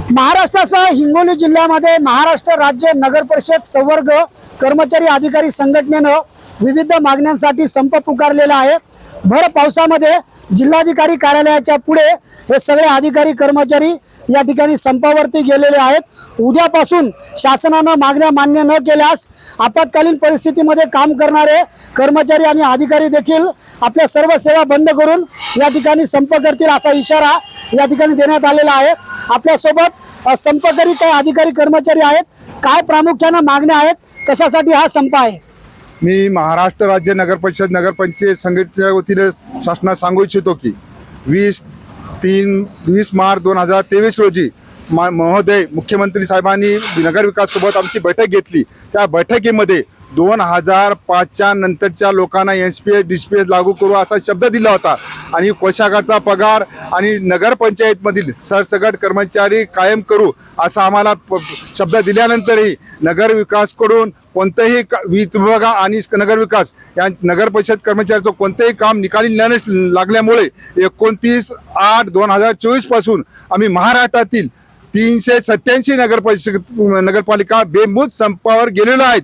महाराष्ट्रासह हिंगोली जिल्ह्यामध्ये महाराष्ट्र राज्य नगर परिषद संवर्ग कर्मचारी अधिकारी संघटनेनं विविध मागण्यांसाठी संप पुकारलेला आहे। भर पावसामध्ये जिल्हाधिकारी कार्यालयाच्या पुढे हे सगळे अधिकारी कर्मचारी या ठिकाणी संपावरती गेलेले आहेत। उद्यापासून शासनानं मागण्या मान्य न केल्यास आपत्कालीन परिस्थितीमध्ये काम करणारे कर्मचारी आणि अधिकारी देखील आपल्या सर्व सेवा बंद करून या ठिकाणी संप करतील असा इशारा या ठिकाणी देण्यात आलेला आहे। आपल्या सोबत संपकरी काही अधिकारी कर्मचारी आहेत। काय प्रामुख्याने मागण्या आहेत, कशासाठी हा संप आहे? मी महाराष्ट्र राज्य नगर परिषद नगर पंचायत संघटनेच्या वतीने शासनास सांगू इच्छितो की 20 मार्च 2023 रोजी महोदय मुख्यमंत्री साहेबांनी नगर विकास सोबत आमची बैठक घेतली। त्या बैठकीमध्ये 2005च्या नंतरच्या लोकांना एनपीएस डीपीएस लागू करू असा शब्द दिला होता आणि कोषागारचा पगार आणि नगरपंचायतमधील सरसकट कर्मचारी कायम करू असा आम्हाला शब्द दिल्यानंतरही नगर विकासकडून कोणतेही विभाग आणि नगर विकास या नगर परिषद कर्मचाऱ्यांचं कोणतेही काम निकाली न लागल्यामुळे 29/8/2024 पासून आम्ही महाराष्ट्रातील 387 नगरपालिका बेमुदत संपावर गेलेलो आहेत।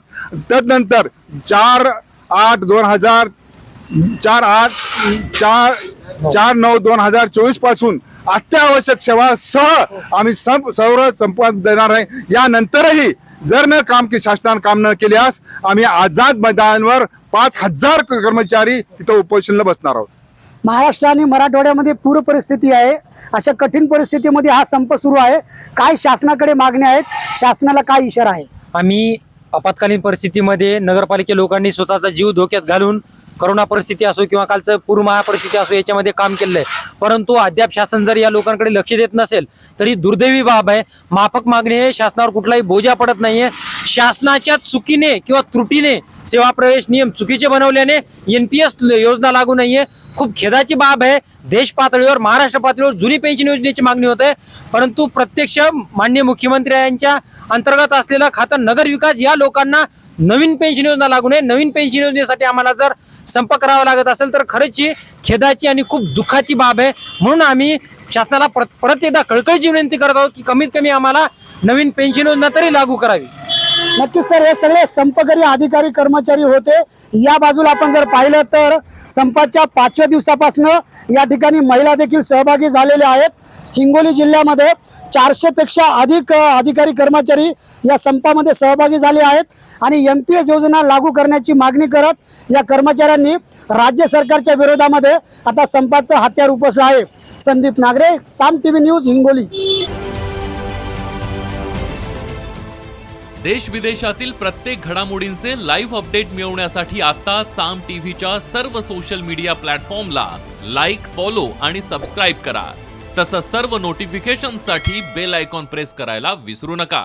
तदनंतर 4/9/2024 पासून अत्यावश्यक सेवासह आम्ही सर्व संपात देणार आहे। यानंतरही जर न काम की शासनाने काम न केल्यास आम्ही आझाद मैदानावर 5000 कर्मचारी तिथं उपोषणाला बसणार आहोत। महाराष्ट्र आणि मराठवाड्यामध्ये पूर परिस्थिती आहे। अशा कठीण परिस्थितीमध्ये हा संप सुरू आहे। काय शासनाकडे मागण्या आहेत, शासनाला काय इशारा आहे? आम्ही आपत्कालीन परिस्थितीमध्ये नगरपालिके लोकांनी स्वतःचा जीव धोक्यात घालून करोना परिस्थिती असो किंवा कालचं पूर महापरिस्थिती असो याच्यामध्ये काम केलं आहे, परंतु अद्याप शासन जर या लोकांकडे लक्ष देत नसेल तरी दुर्दैवी बाब आहे। माफक मागणी आहे, शासनावर कुठलाही बोजा पडत नाहीये। शासनाच्या चुकीने किंवा त्रुटीने सेवा प्रवेश नियम चुकीचे बनवल्याने एनपीएस योजना लागू नाहीये। खूप खेदाची बाब आहे। देश पातळीवर महाराष्ट्र पातळीवर जुनी पेन्शन योजनेची मागणी होते, परंतु प्रत्यक्ष माननीय मुख्यमंत्री यांच्या अंतर्गत असलेलं खातं नगर विकास या लोकांना नवीन पेन्शन योजना लागू नये। नवीन पेन्शन योजनेसाठी आम्हाला जर संप करावा लागत असेल तर खरंच खेदाची आणि खूप दुःखाची बाब आहे। म्हणून आम्ही शासनाला परत एकदा कळकळीची विनंती करत आहोत की कमीत कमी आम्हाला नवीन पेन्शन योजना तरी लागू करावी। नक्कीच सर, हे सगळे संपकरी अधिकारी कर्मचारी होते। या बाजूला आपण जर पाहिलं तर संपाच्या 5व्या दिवसापासून या ठिकाणी महिला देखील सहभागी झालेले आहेत। हिंगोली जिल्ह्यामध्ये 400 पेक्षा अधिक अधिकारी कर्मचारी या संपामध्ये सहभागी झाले आहेत आणि एनपीएस योजना लागू करण्याची मागणी करत या कर्मचाऱ्यांनी राज्य सरकारच्या विरोधामध्ये आता संपाचं हत्यार उपसलं आहे। संदीप नागरे, साम टीव्ही न्यूज, हिंगोली। देश विदेशातील प्रत्येक घडामोडींचे लाईव्ह अपडेट मिळवण्यासाठी आता साम टीव्हीच्या सर्व सोशल मीडिया प्लॅटफॉर्मला लाईक, फॉलो आणि सबस्क्राईब करा। तसंच सर्व नोटिफिकेशनसाठी बेल आयकॉन प्रेस करायला विसरू नका।